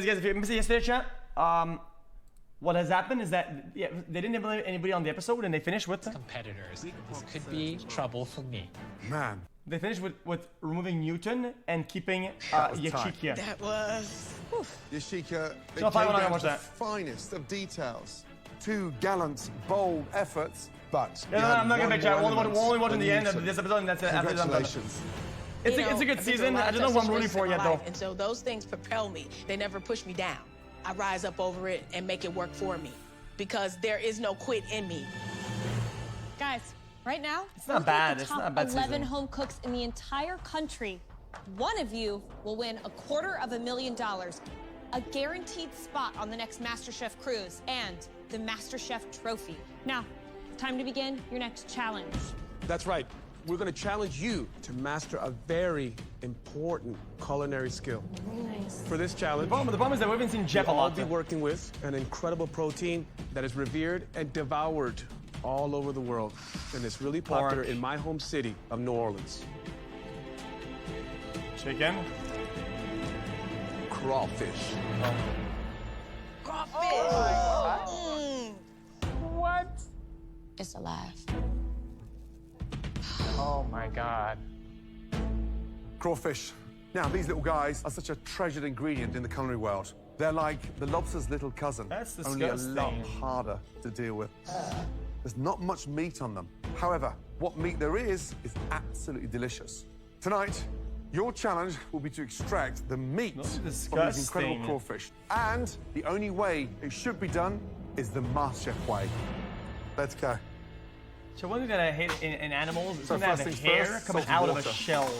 Guys, if you missed it yesterday, chat, what has happened is that they didn't implement anybody on the episode, and they finished with competitors. This could be trouble for me. Man. They finished with removing Newton and keeping Yashika. That was... Yashika, they So if I played wanna down watch to the that. finest of details. 2 gallant, bold efforts, but... No, I'm not gonna make chat. We'll only watch in the end of this episode, and that's it. After this, I'm done. Congratulations. It's a good season. I don't know what I'm rooting for yet, though. And so those things propel me. They never push me down. I rise up over it and make it work for me because there is no quit in me. Guys, right now, It's not bad. The It's top not a bad 11 season. home cooks in the entire country. One of you will win $250,000, a guaranteed spot on the next MasterChef cruise, and the MasterChef trophy. Now, time to begin your next challenge. That's right. We're going to challenge you to master a very important culinary skill. Very nice. For this challenge, The problem is that we haven't seen Jeff a we'll all lot. be working with an incredible protein that is revered and devoured all over the world. And it's really popular in my home city of New Orleans. Chicken. Crawfish. Crawfish. What? It's alive. Oh my God. Crawfish. Now, these little guys are such a treasured ingredient in the culinary world. They're like the lobster's little cousin, That's only a lot disgusting. harder to deal with. There's not much meat on them. However, what meat there is absolutely delicious. Tonight, your challenge will be to extract the meat That's from these disgusting. incredible crawfish. And the only way it should be done is the MasterChef way. Let's go. So one thing that I hate in animals is So when they have first the things hair first, coming salt and out of a water. shell.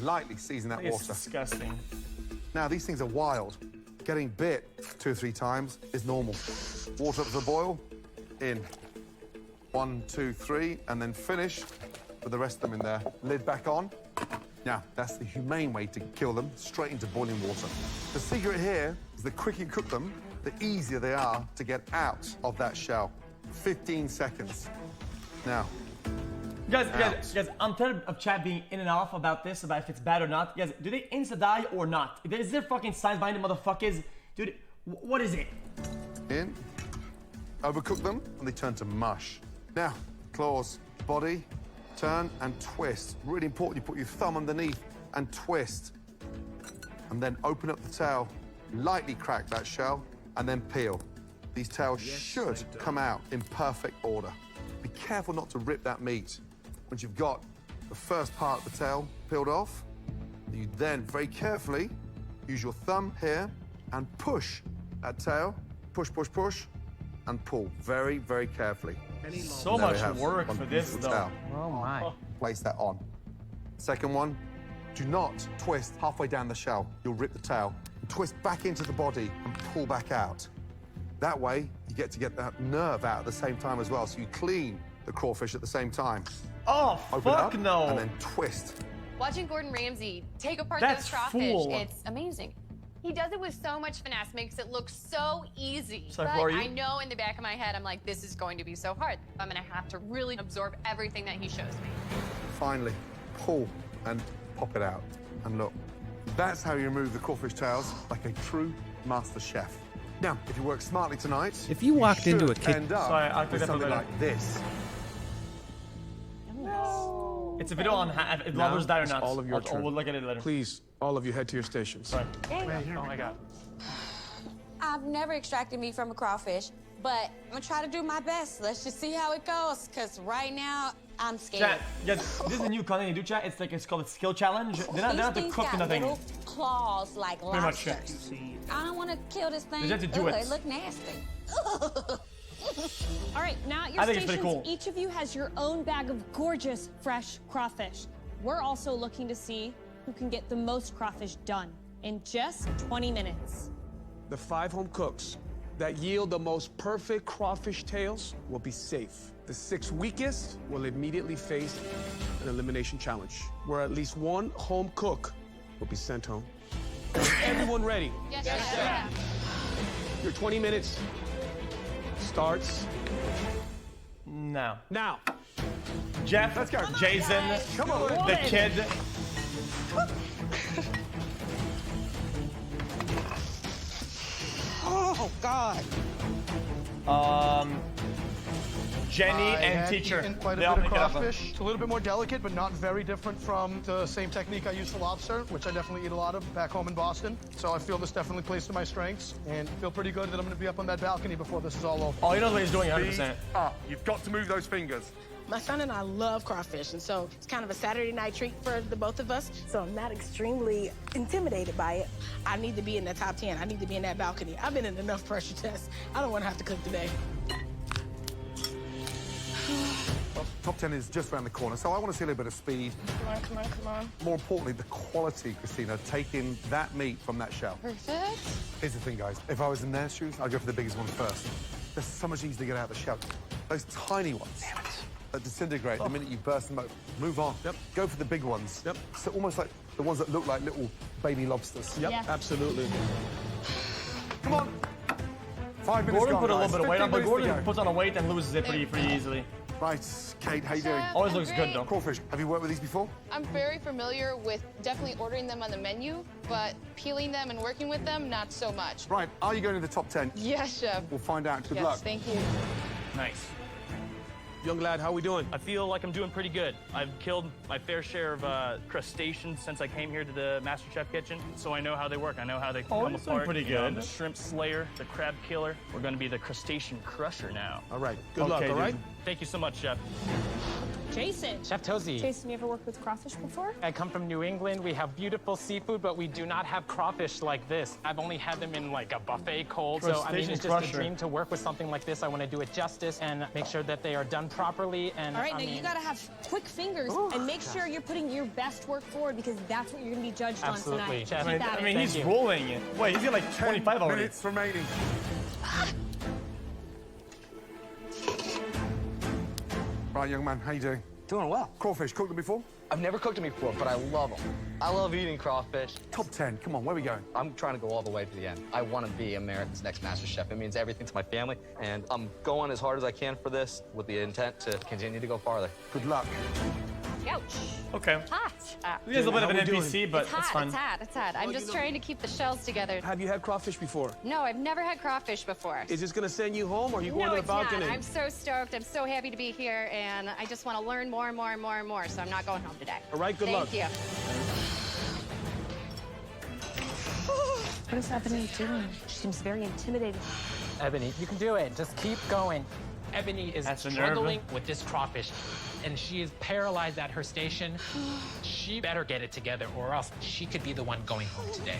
Lightly season that It's water. disgusting. Now, these things are wild. Getting bit 2 or 3 times is normal. Water up to the boil, in. 1, 2, 3, and then finish with the rest of them in there. Lid back on. Now, that's the humane way to kill them, straight into boiling water. The secret here is the quicker you cook them, the easier they are to get out of that shell. 15 seconds. Now, Guys, I'm tired of chat being in and off about this, about if it's bad or not. Guys, do they insta-die or not? Is there fucking science behind it, motherfuckers? Dude, what is it? in, overcook them, and they turn to mush. Now, claws, body, turn and twist. Really important, you put your thumb underneath and twist. And then open up the tail, lightly crack that shell, and then peel. These tails should come out in perfect order. Be careful not to rip that meat. Once you've got the first part of the tail peeled off, you then very carefully use your thumb here and push that tail. Push, push, push, and pull very, very carefully. So There we much have work one for this, beautiful though. tail. Oh my. Place that on. Second one, do not twist halfway down the shell. You'll rip the tail. Twist back into the body and pull back out. That way, you get to get that nerve out at the same time as well, so you clean the crawfish at the same time. Oh, Open fuck up, no. and then twist. Watching Gordon Ramsay take apart That's those crawfish, fool. it's amazing. He does it with so much finesse, makes it look so easy. So but who are you? I know in the back of my head, I'm like, this is going to be so hard. I'm gonna have to really absorb everything that he shows me. Finally, pull and pop it out. And look, that's how you remove the crawfish tails like a true master chef. Now, if you work smartly tonight, If you walked into should a kitchen, end up Sorry, I'll with click that for something later. like this. It's a video on if Now lovers die or it's not. all of your turn. We'll look at it later. Please, all of you head to your stations. Sorry. Oh my God. I've never extracted meat from a crawfish, but I'm gonna try to do my best. Let's just see how it goes, because right now, I'm scared. Chat, guys, this is a new content you do, chat. It's called a skill challenge. They don't have to These cook things got nothing. little claws like Pretty much, lobsters. I don't want to kill this thing. They have to do Ugh, it. It look nasty. All right, now at your I think it's stations, pretty cool. each of you has your own bag of gorgeous, fresh crawfish. We're also looking to see who can get the most crawfish done in just 20 minutes. The 5 home cooks that yield the most perfect crawfish tails will be safe. The 6 weakest will immediately face an elimination challenge, where at least one home cook will be sent home. Is everyone ready? Yes, yes. Your 20 minutes starts No. now. Jeff, Let's go. Jason, Come on. the kid. Oh, God. Jenny I and had teacher. eaten quite a They all bit of make it up. crawfish. It's a little bit more delicate, but not very different from the same technique I use for lobster, which I definitely eat a lot of back home in Boston. So I feel this definitely plays to my strengths, and feel pretty good that I'm going to be up on that balcony before this is all over. Oh, he knows what he's doing 100%. You've got to move those fingers. My son and I love crawfish, and so it's kind of a Saturday night treat for the both of us. So I'm not extremely intimidated by it. I need to be in the top 10. I need to be in that balcony. I've been in enough pressure tests. I don't want to have to cook today. Well, top 10 is just around the corner, so I want to see a little bit of speed. Come on, come on, come on. More importantly, the quality, Christina, taking that meat from that shell. Perfect. Here's the thing, guys. If I was in their shoes, I'd go for the biggest one first. They're so much easier to get out of the shell. Those tiny ones that disintegrate the minute you burst them open. Move on. Yep. Go for the big ones. Yep. So almost like the ones that look like little baby lobsters. Yep, Yeah. absolutely. Come on. 5 minutes Gordon gone, put a little guys. bit of weight on, 15 but minutes to Gordon go. puts on a weight and loses it pretty easily. Right, Kate, how you doing? Always looks good, though. Crawfish, have you worked with these before? I'm very familiar with definitely ordering them on the menu, but peeling them and working with them, not so much. Right, are you going to the top 10? Yes, Chef. We'll find out. Good Yes, luck. thank you. Nice. Young lad, how we doing? I feel like I'm doing pretty good. I've killed my fair share of crustaceans since I came here to the MasterChef kitchen, so I know how they work. I know how they come that's doing apart. pretty You know, good. the shrimp slayer, the crab killer. We're going to be the crustacean crusher now. All right, good luck, all right? Thank you so much, Chef. Jason. Chef Tozy. Jason, you ever worked with crawfish before? I come from New England. We have beautiful seafood, but we do not have crawfish like this. I've only had them in like a buffet cold. So, I mean, Crustacean it's just crusher. a dream to work with something like this. I want to do it justice and make sure that they are done properly. And All right, I now mean, you gotta have quick fingers and make sure you're putting your best work forward because that's what you're gonna be judged Absolutely, on tonight. Chef. Keep at I mean, it. he's Thank you. rolling. Wait, he's got like 25 already. Minutes remaining. Right, young man, how you doing? Doing well. Crawfish, cooked them before? I've never cooked them before, but I love them. I love eating crawfish. Top 10, come on, where are we going? I'm trying to go all the way to the end. I want to be America's next MasterChef. It means everything to my family, and I'm going as hard as I can for this with the intent to continue to go farther. Good luck. Ouch. Okay. Hot. He has a bit of an How we doing? NPC, but It's it's hot, fun. it's hot, it's hot. I'm just trying to keep the shells together. Have you had crawfish before? No, I've never had crawfish before. Is this gonna send you home, or are you going No, to the it's not. balcony? I'm so stoked. I'm so happy to be here, and I just want to learn more and more and more and more, so I'm not going home today. All right, good luck. Thank you. What is Ebony doing? She seems very intimidated. Ebony, you can do it. Just keep going. Ebony is That's a nerve. struggling with this crawfish, and she is paralyzed at her station. She better get it together, or else she could be the one going home today.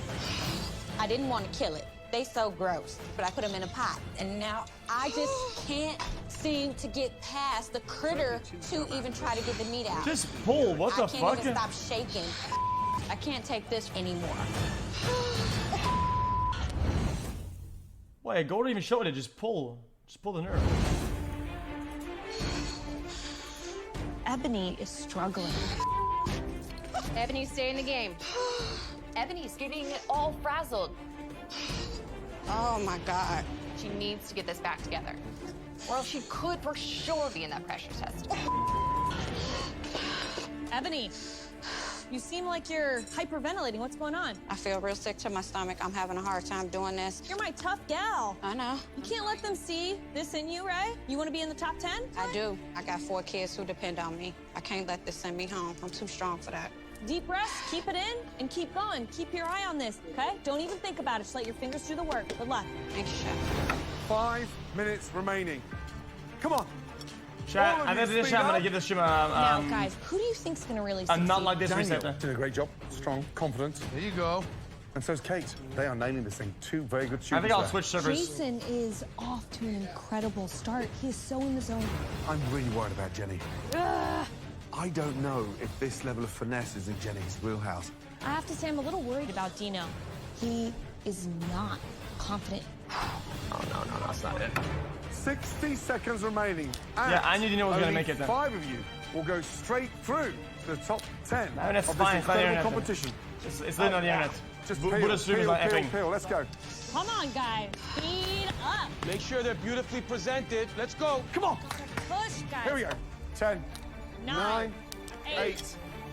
I didn't want to kill it. They so gross, but I put them in a pot. And now I just can't seem to get past the critter to even try to get the meat out. Just pull, what the I can't fuck? even stop shaking. I can't take this anymore. Wait, Gordon even showed it, just pull. Just pull the nerve. Ebony is struggling. Ebony, stay in the game. Ebony's getting all frazzled. Oh my God. She needs to get this back together. Or else she could for sure be in that pressure test. Ebony, you seem like you're hyperventilating. What's going on? I feel real sick to my stomach. I'm having a hard time doing this. You're my tough gal. I know. You can't let them see this in you, right? You want to be in the top 10? I do. I got 4 kids who depend on me. I can't let this send me home. I'm too strong for that. Deep breaths, keep it in, and keep going. Keep your eye on this, okay? Don't even think about it. Just let your fingers do the work. Good luck. Thanks, Chef. 5 minutes remaining. Come on. Chat, All of I you think this speed stream, I'm gonna up. give this stream Now, guys, who do you think's gonna really a succeed? not like this Daniel reset. did a great job. Strong, confident. There you go. And so's Kate. They are nailing this thing. 2 very good I students think I'll there. switch servers. Jason is off to an incredible start. He is so in the zone. I'm really worried about Jenny. I don't know if this level of finesse is in Jenny's wheelhouse. I have to say, I'm a little worried about Dino. He is not confident. Oh, no, that's not it. 60 seconds remaining. And Yeah, I knew Dino was gonna only make it then. 5 of you will go straight through to the top 10 No, that's of fine, this it's not the incredible internet. competition. It's literally on the internet. Just Buddha stream is not effing. peel. Let's go. Come on, guys. Speed up. Make sure they're beautifully presented. Let's go. Come on. Push, guys. Here we go. 10, 9, 8,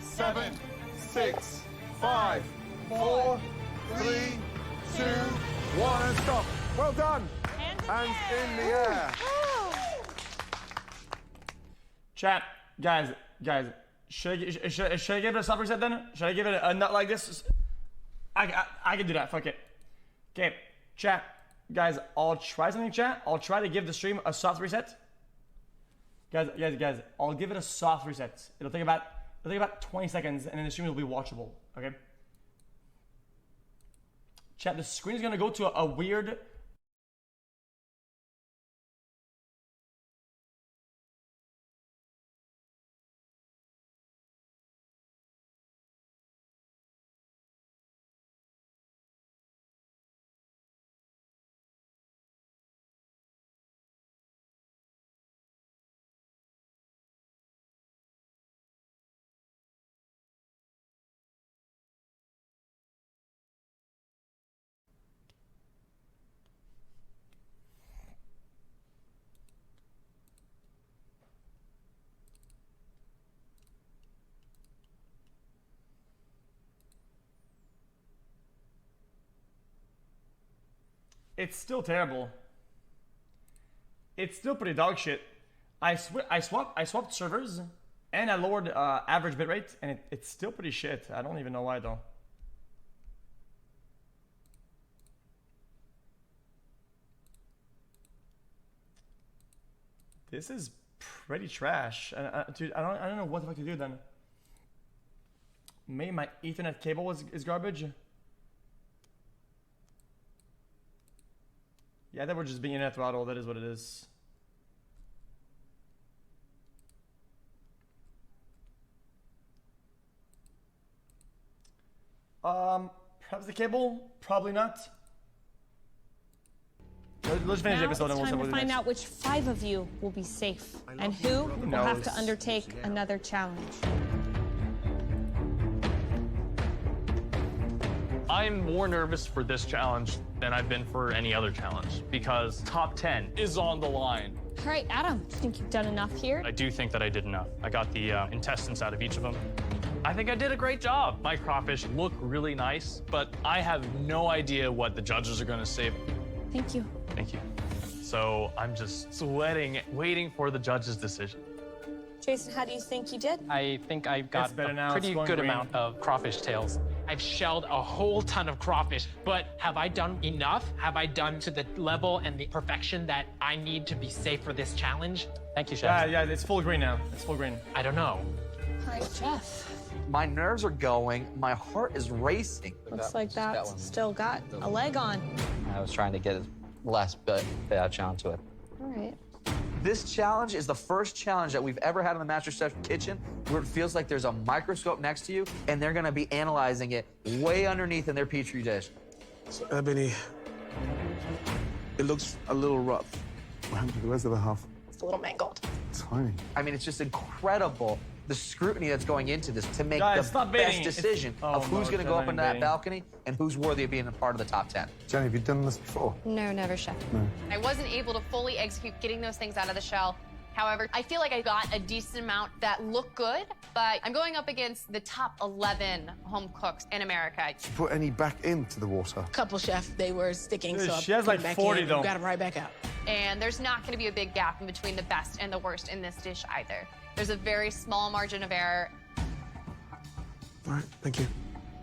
7, 6, 5, 4, 3, 2, 1, and stop. Well done. Hands in the air. Chat, guys, should I give it a soft reset then? Should I give it a nut like this? I can do that. Fuck it. Okay, chat, guys, I'll try something. Chat, I'll try to give the stream a soft reset. Guys, I'll give it a soft reset. It'll take about 20 seconds, and then the stream will be watchable. Okay. Chat, the screen is gonna go to a weird. It's still terrible. It's still pretty dog shit. I swapped servers, and I lowered average bitrate, and it's still pretty shit. I don't even know why though. This is pretty trash. Dude, I don't know what the fuck to do then. Maybe my Ethernet cable is garbage. Yeah, that we're just being internet throttle. That is what it is. Perhaps the cable? Probably not. Let's finish the episode and we'll see what Time to find out which 5 of you will be safe and who will have to undertake another challenge. I'm more nervous for this challenge than I've been for any other challenge because top 10 is on the line. All right, Adam, do you think you've done enough here? I do think that I did enough. I got the intestines out of each of them. I think I did a great job. My crawfish look really nice, but I have no idea what the judges are going to say. Thank you. Thank you. So I'm just sweating, waiting for the judge's decision. Jason, how do you think you did? I think I've got a pretty good amount of crawfish tails. I've shelled a whole ton of crawfish, but have I done enough? Have I done to the level and the perfection that I need to be safe for this challenge? Thank you, Chef. Yeah, it's full green now. It's full green. I don't know. All right, Jeff. My nerves are going. My heart is racing. Looks like that's still got a leg on. I was trying to get as last bit onto it. All right. This challenge is the first challenge that we've ever had in the MasterChef kitchen where it feels like there's a microscope next to you and they're gonna be analyzing it way underneath in their Petri dish. So, Ebony, it looks a little rough. What happened to the rest of the half? It's a little mangled. Tiny. I mean, it's just incredible the scrutiny that's going into this to make Guys, the stop best baiting. decision of who's going to go up into that balcony and who's worthy of being a part of the top 10. Jenny, have you done this before? No, never, Chef. No. I wasn't able to fully execute getting those things out of the shell. However, I feel like I got a decent amount that looked good, but I'm going up against the top 11 home cooks in America. Did you put any back into the water? Couple, Chef, they were sticking, Dude, so she has like 40 though. Got them right back out. And there's not going to be a big gap in between the best and the worst in this dish either. There's a very small margin of error. All right, thank you.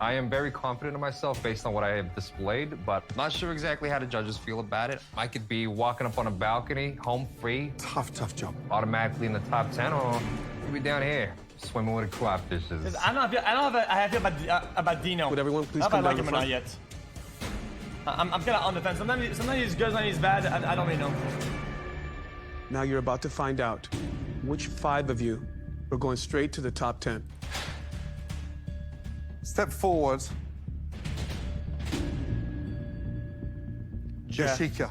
I am very confident in myself based on what I have displayed, but not sure exactly how the judges feel about it. I could be walking up on a balcony, home free. Tough job. Automatically in the top 10, or I could be down here, swimming with the crawfishes. I don't know how I feel about Dino. Would everyone please I don't know if I come like down him or the not yet. I'm kind of on the fence. Sometimes he's good, sometimes he's bad. I don't really know. Now you're about to find out which 5 of you are going straight to the top 10. Step forward. Jeff. Jashika.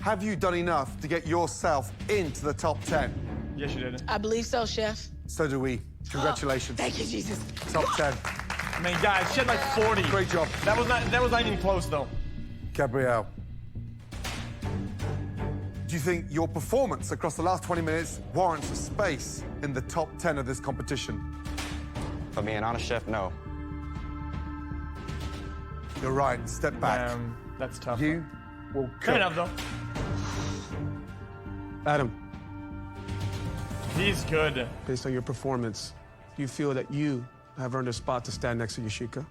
Have you done enough to get yourself into the top 10? Yes, you did. I believe so, Chef. So do we. Congratulations. Thank you, Jesus. Top 10. I mean, guys, she had like 40. Great job. That was not even close though. Gabrielle. Do you think your performance across the last 20 minutes warrants a space in the top 10 of this competition? For being honest, Chef, no. You're right. Step back. That's tough. You will cook. Fair enough, though. Adam, He's good. based on your performance, do you feel that you have earned a spot to stand next to Yoshika?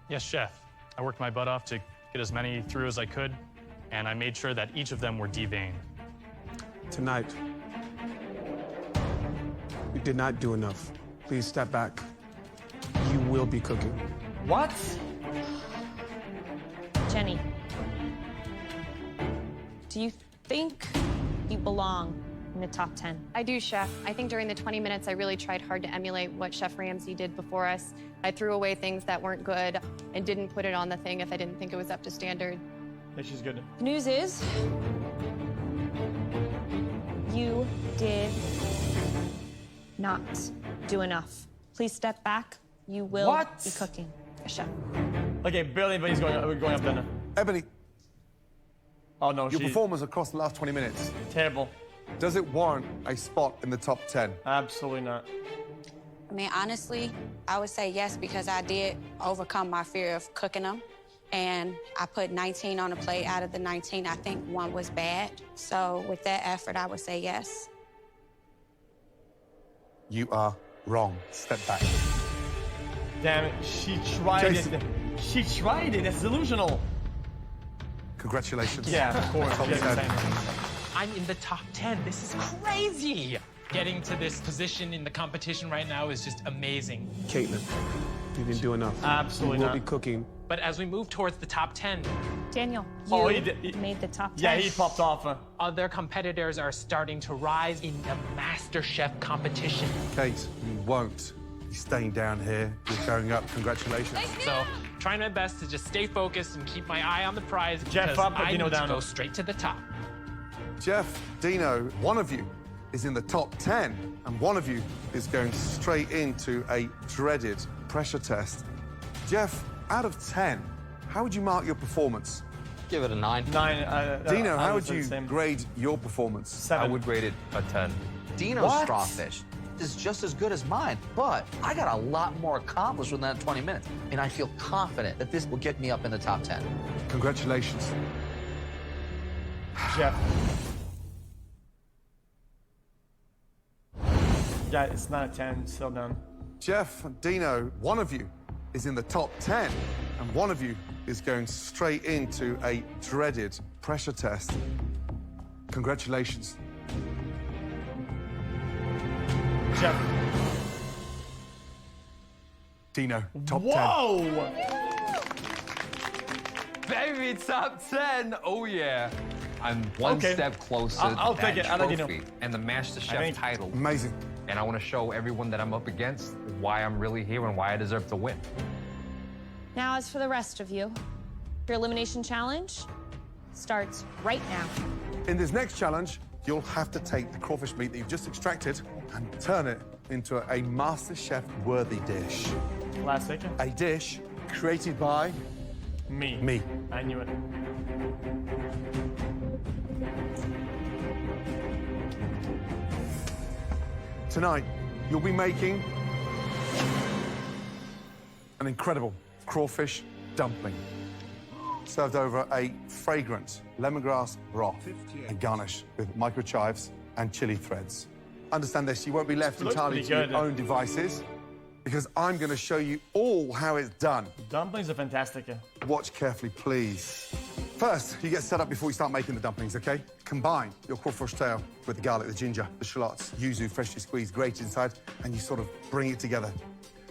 Yes, chef. I worked my butt off to get as many through as I could, and I made sure that each of them were deveined. Tonight, you did not do enough. Please step back. You will be cooking. What? Jenny, do you think you belong in the top 10? I do, Chef. I think during the 20 minutes, I really tried hard to emulate what Chef Ramsay did before us. I threw away things that weren't good and didn't put it on the thing if I didn't think it was up to standard. Yeah, she's good. The news is you did not do enough. Please step back. You will be cooking. Yes, Chef. Okay, barely, but he's going up then. Ebony, Oh, no, your performance across the last 20 minutes, terrible. does it warrant a spot in the top 10? Absolutely not. I mean, honestly, I would say yes because I did overcome my fear of cooking them. And I put 19 on the plate. Out of the 19, I think one was bad. So with that effort, I would say yes. You are wrong. Step back. Damn it, she tried Jason. it. She tried it. It's delusional. Congratulations. Yeah, of course. Top Yeah, 10. I'm in the top 10. This is crazy. Getting to this position in the competition right now is just amazing. Caitlin, you didn't do enough. Absolutely You will not. be cooking. But as we move towards the top 10, Daniel, you Oh, he made the top 10. Yeah, he popped off. other competitors are starting to rise in the MasterChef competition. Kate, you won't be staying down here. You're going up. Congratulations. So trying my best to just stay focused and keep my eye on the prize Jeff because up, I Dino need to down. go straight to the top. Jeff, Dino, one of you is in the top 10, and one of you is going straight into a dreaded pressure test. Jeff, out of 10, how would you mark your performance? Give it a 9. 9. Dino, I how would say the you same. grade your performance? 7. I would rate it a 10. Dino's What? crawfish is just as good as mine, but I got a lot more accomplished within that 20 minutes, and I feel confident that this will get me up in the top 10. Congratulations. Jeff. Yeah, it's not a 10. Still done. Jeff, Dino, one of you is in the top 10, and one of you is going straight into a dreaded pressure test. Congratulations. Jeff. Dino, top 10. Whoa! Baby, top 10. Oh, yeah. I'm one Okay. step closer I'll to take that it. I'll let you trophy know. and the I MasterChef think- title. Amazing. And I want to show everyone that I'm up against why I'm really here and why I deserve to win. Now, as for the rest of you, your elimination challenge starts right now. In this next challenge, you'll have to take the crawfish meat that you've just extracted and turn it into a MasterChef-worthy dish. Classic. A dish created by Me. I knew it. Tonight, you'll be making an incredible crawfish dumpling, served over a fragrant lemongrass broth and garnished with microchives and chili threads. Understand this, you won't be left Looks entirely pretty to your good. own devices because I'm going to show you all how it's done. Dumplings are fantastic. Watch carefully, please. First, you get set up before you start making the dumplings, okay? Combine your crawfish tail with the garlic, the ginger, the shallots, yuzu freshly squeezed, grated inside, and you sort of bring it together.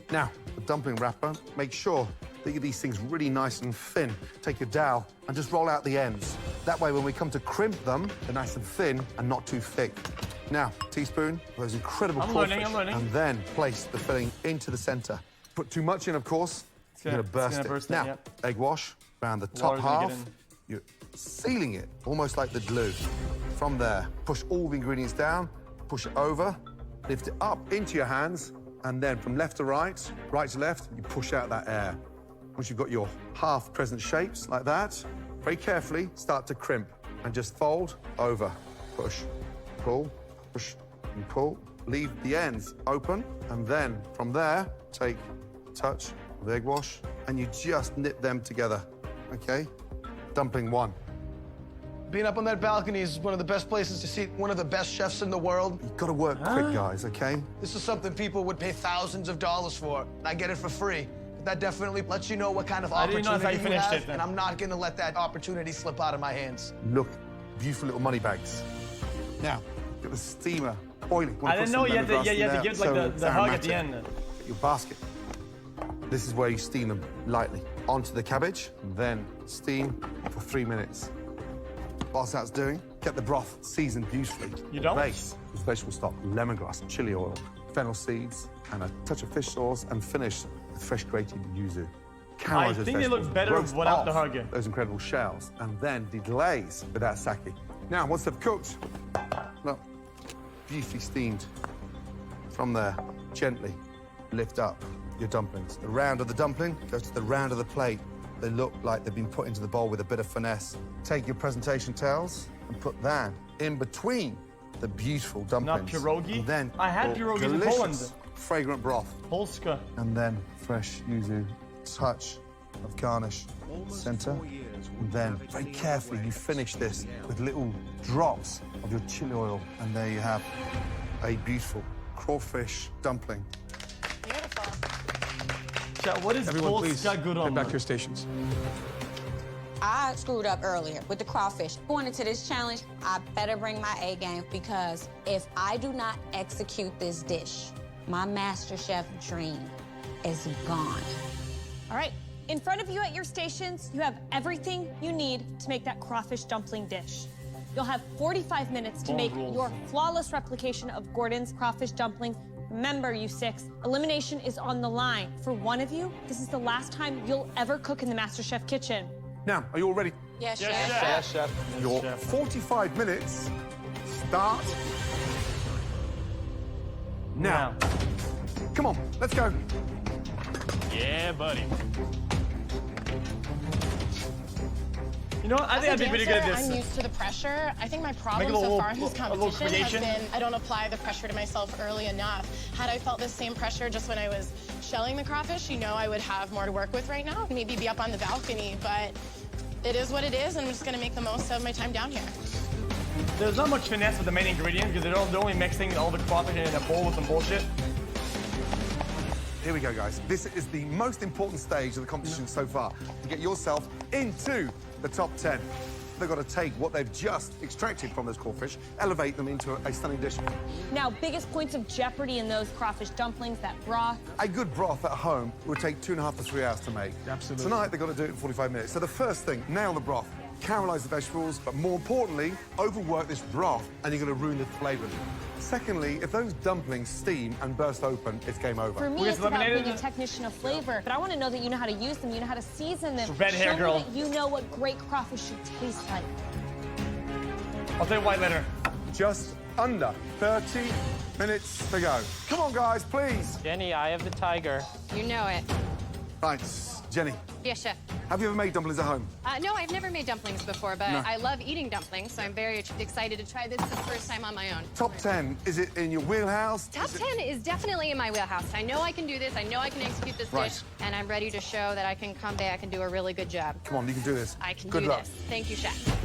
Now, the dumpling wrapper, make sure that you get these things really nice and thin. Take your dowel and just roll out the ends. That way, when we come to crimp them, they're nice and thin and not too thick. Now, teaspoon of those incredible I'm crawfish, learning. and then place the filling into the center. Put too much in, of course, you're gonna burst it. Now, egg wash around the top Water's gonna get half. in. You're sealing it, almost like the glue. From there, push all the ingredients down, push it over, lift it up into your hands, and then from left to right, right to left, you push out that air. Once you've got your half crescent shapes like that, very carefully start to crimp and just fold over. Push, pull, push, and pull. Leave the ends open, and then from there, take a touch of egg wash, and you just knit them together, okay? Dumpling 1. Being up on that balcony is one of the best places to see one of the best chefs in the world. You've got to work quick, guys, okay? This is something people would pay thousands of dollars for. I get it for free. But that definitely lets you know what kind of opportunity you have, and I'm not going to let that opportunity slip out of my hands. Look, beautiful little money bags. Now, get the steamer boiling. I didn't know you had to give like the hug at the end. Get your basket. This is where you steam them lightly. Onto the cabbage, then steam for 3 minutes. Whilst that's doing, get the broth seasoned beautifully. You don't? Base with vegetable stock, lemongrass, chili oil, fennel seeds, and a touch of fish sauce, and finish with fresh grated yuzu. I think they look better without the hug. Those incredible shells, and then deglaze with that sake. Now, once they've cooked, look, beautifully steamed. From there, gently lift up your dumplings. The round of the dumpling goes to the round of the plate. They look like they've been put into the bowl with a bit of finesse. Take your presentation towels and put that in between the beautiful dumplings. Not pierogi? And then I had pierogies in Poland. Fragrant broth. Polska. And then fresh yuzu, touch of garnish, center. And then, very carefully, you finish this with little drops of your chili oil. And there you have a beautiful crawfish dumpling. Chat, what is Everyone, please Polska good on? head back to your stations. I screwed up earlier with the crawfish. Going into this challenge, I better bring my A game because if I do not execute this dish, my MasterChef dream is gone. All right, in front of you at your stations, you have everything you need to make that crawfish dumpling dish. You'll have 45 minutes to make your flawless replication of Gordon's crawfish dumpling. Remember, you six, elimination is on the line. For one of you, this is the last time you'll ever cook in the MasterChef kitchen. Now, are you all ready? Yes, Chef. Yes, Chef. Your 45 minutes start now. Come on, let's go. Yeah, buddy. You know what? I think I'd be pretty good at this. I'm used to the pressure. I think my problem so far in this competition has been I don't apply the pressure to myself early enough. Had I felt the same pressure just when I was shelling the crawfish, you know I would have more to work with right now. Maybe be up on the balcony, but it is what it is, and I'm just going to make the most of my time down here. There's not much finesse with the main ingredient because they're only mixing all the crawfish in a bowl with some bullshit. Here we go, guys. This is the most important stage of the competition so far. To get yourself into the top 10. They've got to take what they've just extracted from those crawfish, elevate them into a stunning dish. Now, biggest points of jeopardy in those crawfish dumplings, that broth. A good broth at home would take 2.5 to 3 hours to make. Absolutely. Tonight, they've got to do it in 45 minutes. So the first thing, nail the broth. Caramelize the vegetables, but more importantly, overwork this broth, and you're going to ruin the flavor. Secondly, if those dumplings steam and burst open, it's game over. For me, it's about being a technician of flavor, but I want to know that you know how to use them, you know how to season them. Red hair girl. Show me that you know what great crawfish should taste like. I'll tell you why later. Just under 30 minutes to go. Come on, guys, please. Jenny, eye of the tiger. You know it. Right, Jenny, Yes, Chef. have you ever made dumplings at home? No, I've never made dumplings before, but I love eating dumplings, so I'm very excited to try this for the first time on my own. Top 10, is it in your wheelhouse? Top 10 is definitely in my wheelhouse. I know I can do this. I know I can execute this dish, and I'm ready to show that I can come back and do a really good job. Come on, you can do this. I can Good do luck. this. Thank you, Chef.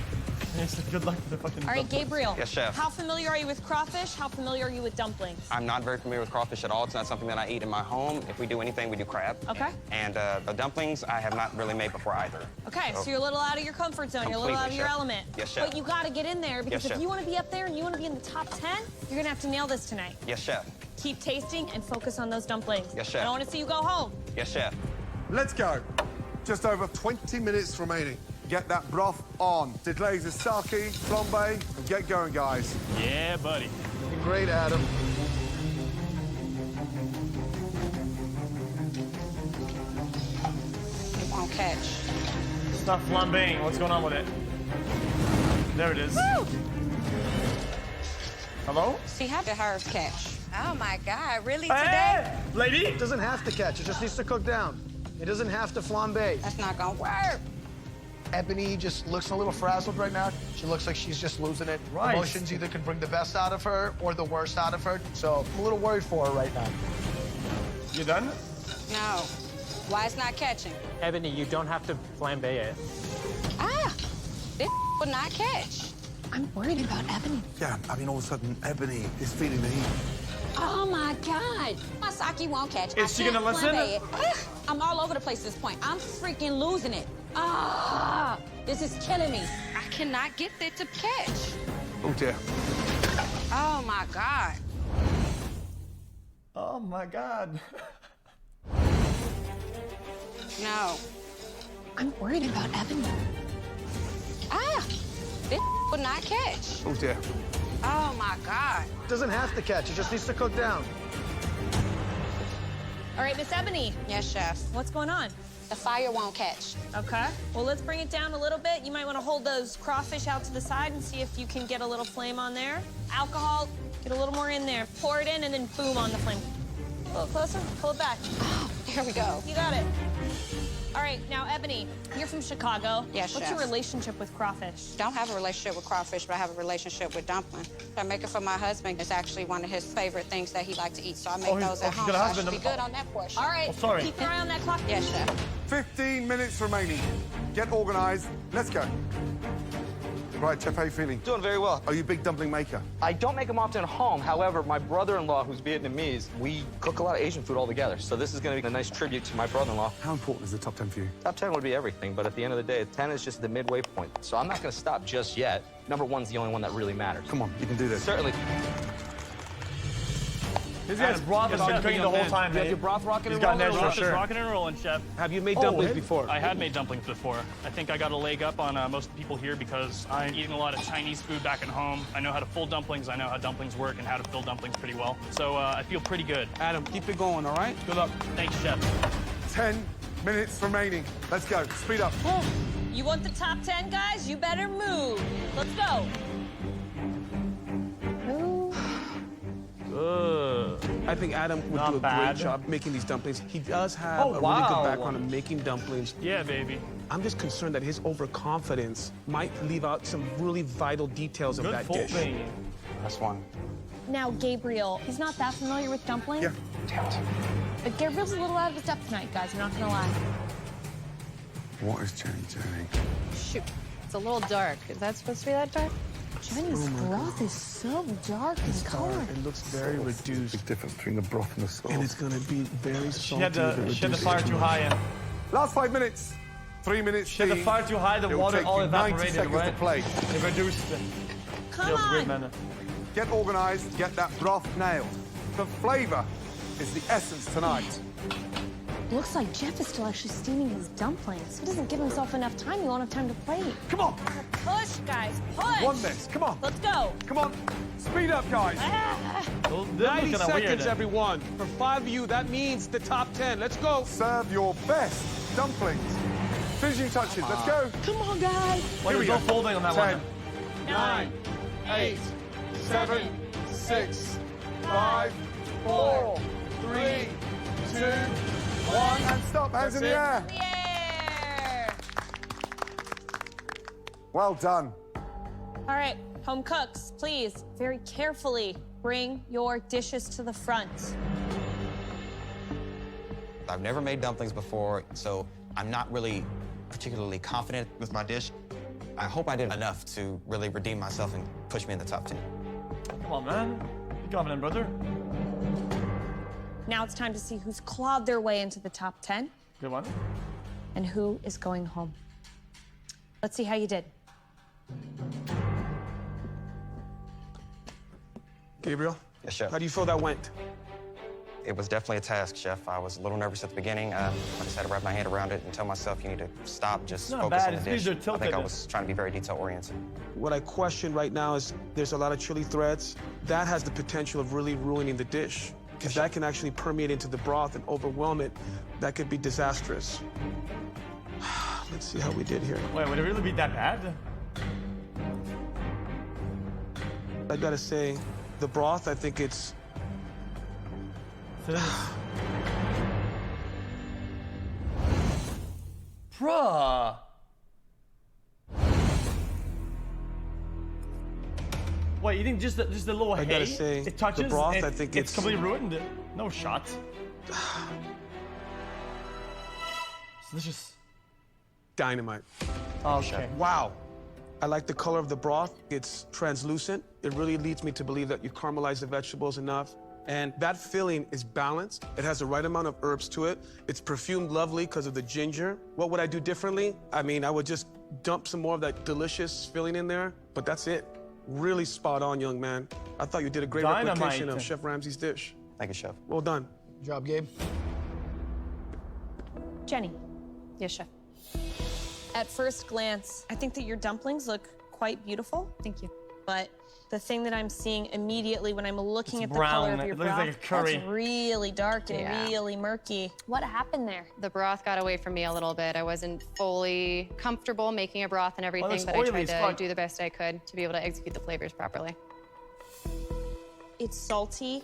Good luck with the fucking All right, Gabriel. Yes, Chef. How familiar are you with crawfish? How familiar are you with dumplings? I'm not very familiar with crawfish at all. It's not something that I eat in my home. If we do anything, we do crab. Okay. And the dumplings, I have not really made before either. Okay, so you're a little out of your comfort zone. You're a little out of your Chef. element. Yes, Chef. But you got to get in there because Yes, if Chef. you want to be up there and you want to be in the top 10, you're going to have to nail this tonight. Yes, Chef. Keep tasting and focus on those dumplings. Yes, Chef. I don't want to see you go home. Yes, Chef. Let's go. Just over 20 minutes remaining. Get that broth on. Deglaze the sake, flambe, and get going, guys. Yeah, buddy. Great, Adam. It won't catch. It's not flambeing. What's going on with it? There it is. Woo! Hello? See how did hers catch? Oh my God, really Hey, today? lady? It doesn't have to catch. It just needs to cook down. It doesn't have to flambe. That's not gonna work. Ebony just looks a little frazzled right now. She looks like she's just losing it. Right. Emotions either can bring the best out of her or the worst out of her. So I'm a little worried for her right now. You done? No. Why it's not catching? Ebony, you don't have to flambe it. Ah! will not catch. I'm worried about Ebony. Yeah, I mean, all of a sudden, Ebony is feeling the heat. Oh my God. My sake won't catch. Is she gonna listen? I'm all over the place at this point. I'm freaking losing it. Ah, this is killing me. I cannot get it to catch. Oh dear. Oh my God. Oh my God. No. I'm worried about Ebony. Ah, this will not catch. Oh dear. Oh my God. Doesn't have to catch, it just needs to cook down. All right, Miss Ebony. Yes, chef. What's going on? The fire won't catch. Okay. Well, let's bring it down a little bit. You might want to hold those crawfish out to the side and see if you can get a little flame on there. Alcohol, get a little more in there. Pour it in and then boom on the flame. A little closer, pull it back. Oh, there we go. You got it. All right, now, Ebony, you're from Chicago. Yes, What's chef. your relationship with crawfish? Don't have a relationship with crawfish, but I have a relationship with dumpling. I make it for my husband. It's actually one of his favorite things that he likes to eat, so I make those at home, so I should be good on that portion. All right, sorry. keep your eye on that clock. Yes, chef. 15 minutes remaining. Get organized. Let's go. Right, Chef, how you feeling? Doing very well. Are you a big dumpling maker? I don't make them often at home. However, my brother-in-law, who's Vietnamese, we cook a lot of Asian food all together. So this is going to be a nice tribute to my brother-in-law. How important is the top 10 for you? Top 10 would be everything, but at the end of the day, 10 is just the midway point. So I'm not going to stop just yet. Number one's the only one that really matters. Come on, you can do this. Certainly. This guy's broth has been cooking the whole time, You have mate. your broth rocking He's and got rolling? an extra Broth is shirt. rocking and rolling, Chef. Have you made dumplings before? I had made dumplings before. I think I got a leg up on most people here because I'm eating a lot of Chinese food back at home. I know how to fold dumplings. I know how dumplings work and how to fill dumplings pretty well. So I feel pretty good. Adam, keep it going, all right? Good luck. Thanks, Chef. 10 minutes remaining. Let's go. Speed up. You want the top 10, guys? You better move. Let's go. I think Adam would Not do a bad. great job making these dumplings. He does have a really wow. good background in making dumplings. Yeah, baby. I'm just concerned that his overconfidence might leave out some really vital details of Good that dish. folding. That's one. Now, Gabriel, he's not that familiar with dumplings. Yeah. But Gabriel's a little out of his depth tonight, guys. I'm not gonna lie. What is Jenny doing? Shoot, it's a little dark. Is that supposed to be that dark? Jenny's broth is so dark in color. It looks very reduced. Big difference between the broth and the sauce. And it's gonna be very She salty. had the fire too high. And Last 5 minutes. 3 minutes. she had the fire too high. The It will water take all you 90 evaporated, seconds right? to plate. It reduced. Come Feels on. great, man. Get organized, get that broth nailed. The flavor is the essence tonight. Looks like Jeff is still actually steaming his dumplings. He doesn't give himself enough time. He won't have time to plate. Come on, Push, guys, push. won this. Come on, Let's go. come on. Speed up, guys. Those 90 kinda seconds, weird. everyone. For 5 of you, that means the top 10. Let's go. Serve your best dumplings. Finishing touches. Let's go. Come on, guys. Wait, Here we there's no go. folding on that 10, one. 9, 8, 7, 6, 5, 4, 3, 2, 1, and stop. Hands in the air. Yeah. Well done. All right, home cooks, please, very carefully bring your dishes to the front. I've never made dumplings before, so I'm not really particularly confident with my dish. I hope I did enough to really redeem myself and push me in the top 10. Come on, man. Be confident, brother. Now it's time to see who's clawed their way into the top 10 Good one. and who is going home. Let's see how you did. Gabriel? Yes, Chef. How do you feel that went? It was definitely a task, Chef. I was a little nervous at the beginning. I just had to wrap my hand around it and tell myself you need to stop, just Not focus bad. on the It's dish. these are I think I tilted. was trying to be very detail-oriented. What I question right now is there's a lot of chili threads. That has the potential of really ruining the dish. Because that can actually permeate into the broth and overwhelm it. That could be disastrous. Let's see how we did here. Wait, would it really be that bad? I gotta say, the broth, I think it's... Bruh. Wait, you think just the little I hay gotta say, it touches? the broth, it, I think it's it's... completely ruined. No shot. Delicious. Dynamite. Okay. Wow. I like the color of the broth. It's translucent. It really leads me to believe that you caramelize the vegetables enough. And that filling is balanced. It has the right amount of herbs to it. It's perfumed lovely because of the ginger. What would I do differently? I mean, I would just dump some more of that delicious filling in there, but that's it. Really spot on, young man. I thought you did a great replication of Chef Ramsay's dish. Thank you, Chef. Well done. Good job, Gabe. Jenny, Yes, Chef. at first glance, I think that your dumplings look quite beautiful. Thank you. But the thing that I'm seeing immediately when I'm looking It's at the color brown. of your It looks broth, like a curry. that's really dark and Yeah. really murky. What happened there? The broth got away from me a little bit. I wasn't fully comfortable making a broth and everything, it's but I oily tried as to fuck. do the best I could to be able to execute the flavors properly. It's salty.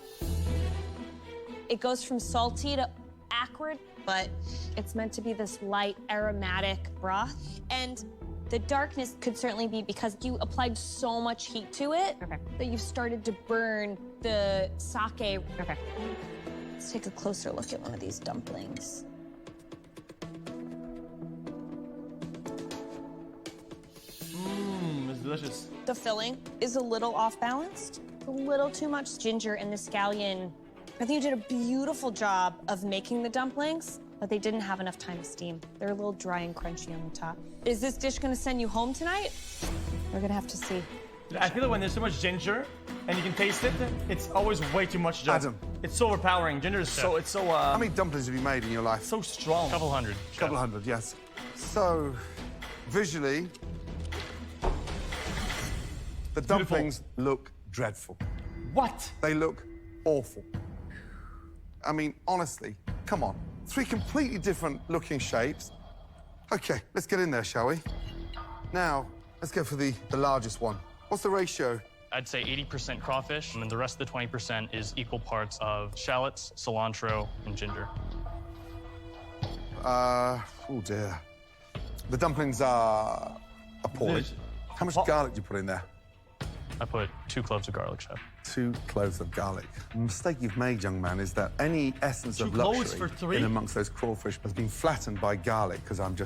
It goes from salty to acrid, but it's meant to be this light, aromatic broth. And the darkness could certainly be because you applied so much heat to it that you've started to burn the sake. Okay. Let's take a closer look at one of these dumplings. It's delicious. The filling is a little off-balanced, a little too much ginger in the scallion. I think you did a beautiful job of making the dumplings, but they didn't have enough time to steam. They're a little dry and crunchy on the top. Is this dish gonna send you home tonight? We're gonna have to see. I feel like when there's so much ginger and you can taste it, it's always way too much, John. Adam. It's so overpowering. Ginger is so, it's so, How many dumplings have you made in your life? so strong. Couple hundred. Couple hundred, yes. So, visually, the dumplings look dreadful. What? They look awful. I mean, honestly, come on. 3 completely different looking shapes. Okay, let's get in there, shall we? Now, let's go for the largest one. What's the ratio? I'd say 80% crawfish, and then the rest of the 20% is equal parts of shallots, cilantro, and ginger. Oh dear. The dumplings are appalling. How much garlic do you put in there? I put 2 cloves of garlic, Chef. 2 cloves of garlic. The mistake you've made, young man, is that any essence of 2 cloves luxury for 3? in amongst those crawfish has been flattened by garlic because I'm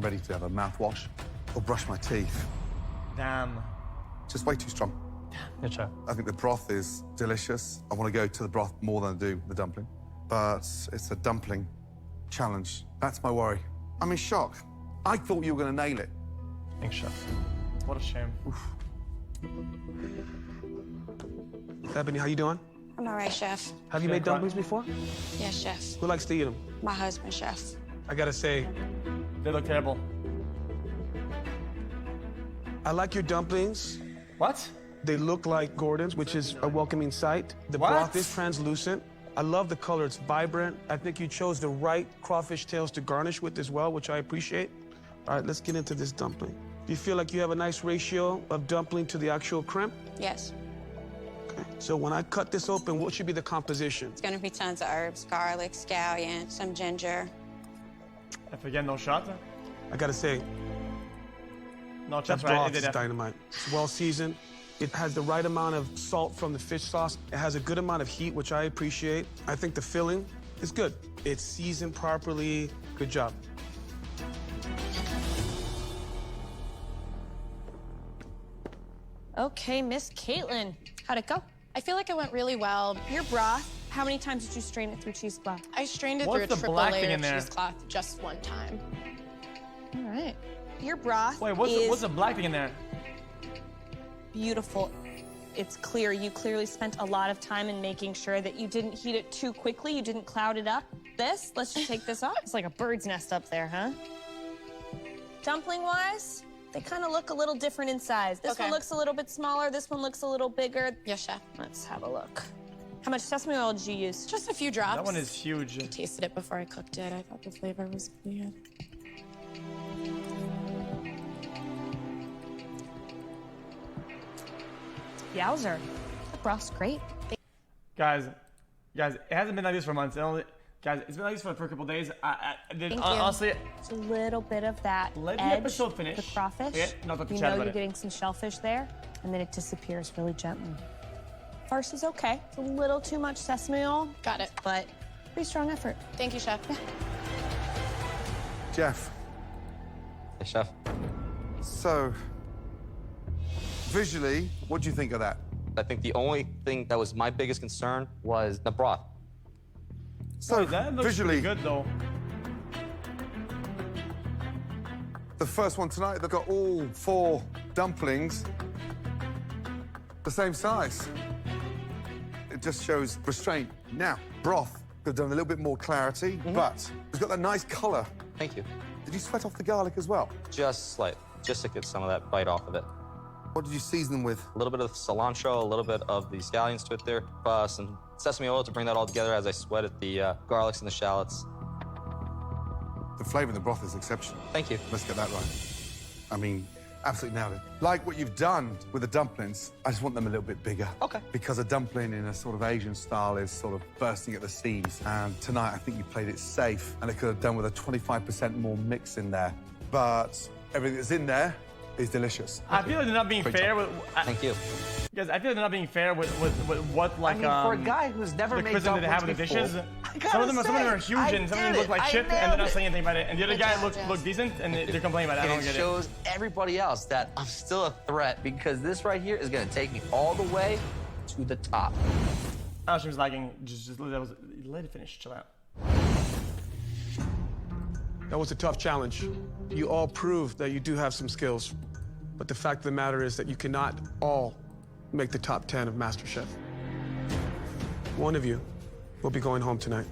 ready to have a mouthwash or brush my teeth. Damn. Just way too strong. Yeah, Chef. I think the broth is delicious. I want to go to the broth more than I do the dumpling. But it's a dumpling challenge. That's my worry. I'm in shock. I thought you were going to nail it. Thanks, Chef. What a shame. Ebony, how you doing? I'm all right, Chef. Have you made dumplings before? Yes, Chef. Who likes to eat them? My husband, Chef. I gotta say, They look terrible. I like your dumplings. What? They look like Gordon's, which is a welcoming sight. The What? broth is translucent. I love the color, it's vibrant. I think you chose the right crawfish tails to garnish with as well, which I appreciate. All right, let's get into this dumpling. Do you feel like you have a nice ratio of dumpling to the actual crimp? Yes. Okay. So when I cut this open, what should be the composition? It's gonna be tons of herbs, garlic, scallion, some ginger. If again, no shot. I gotta say, No that chance, broth right? is dynamite. It's well seasoned. It has the right amount of salt from the fish sauce. It has a good amount of heat, which I appreciate. I think the filling is good. It's seasoned properly. Good job. Okay, Miss Caitlin, how'd it go? I feel like it went really well. Your broth, how many times did you strain it through cheesecloth? I strained it What's through the a triple black thing layer in of there? cheesecloth just one time. All right. Your broth Wait, is what's the black thing in there? beautiful. It's clear. You clearly spent a lot of time in making sure that you didn't heat it too quickly. You didn't cloud it up. Let's just take this off. It's like a bird's nest up there, huh? Dumpling-wise, they kind of look a little different in size. This one looks a little bit smaller. This one looks a little bigger. Yes, Chef. Let's have a look. How much sesame oil did you use? Just a few drops. That one is huge. I tasted it before I cooked it. I thought the flavor was pretty good. Yowzer. The broth's great. Guys, it hasn't been like this for months. Guys, it's been like this for a couple days. Honestly, It's a little bit of that let the edge, episode finish. the crawfish. Okay, not to You chat know about you're it. getting some shellfish there, and then it disappears really gently. Farce is okay. It's a little too much sesame oil. Got it. But pretty strong effort. Thank you, Chef. Jeff, Hey, Chef. so visually, what do you think of that? I think the only thing that was my biggest concern was the broth. So that looks visually pretty good though. The first one tonight, they've got all 4 dumplings the same size. It just shows restraint. Now, broth could have done a little bit more clarity, but it's got that nice color. Thank you. Did you sweat off the garlic as well? Just slight, just to get some of that bite off of it. What did you season them with? A little bit of cilantro, a little bit of the scallions to it there, some sesame oil to bring that all together as I sweated the garlics and the shallots. The flavor in the broth is exceptional. Thank you. Let's get that right. I mean, absolutely nailed it. Like what you've done with the dumplings, I just want them a little bit bigger. Okay. Because a dumpling in a sort of Asian style is sort of bursting at the seams. And tonight, I think you played it safe, and it could have done with a 25% more mix in there. But everything that's in there is delicious. I feel like they're not being fair with. Thank you. Guys, I feel like they're not being fair with what like I mean, for a guy who's never made that they have with the before, dishes. Some of them are huge and some of them look like shit, and they're not saying anything about it. And the other guy look decent, and they're complaining about it. I don't And get it shows everybody else that I'm still a threat because this right here is going to take me all the way to the top. Oh, she was lagging. Just let it finish. Chill out. That was a tough challenge. You all proved that you do have some skills, but the fact of the matter is that you cannot all make the top 10 of MasterChef. One of you will be going home tonight.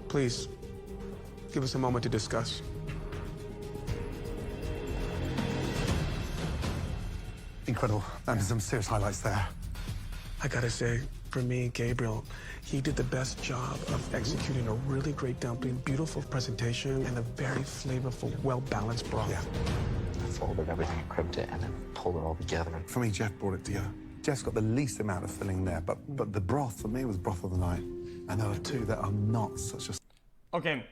Please, give us a moment to discuss. Incredible. And some serious highlights there. I gotta say, for me, Gabriel, he did the best job of executing a really great dumpling, beautiful presentation, and a very flavorful, well-balanced broth. Yeah. I folded everything, crimped it, and then pulled it all together. For me, Jeff brought it together. Jeff's got the least amount of filling there, but the broth, for me, was broth of the night. And there are 2 that are not such a... Okay.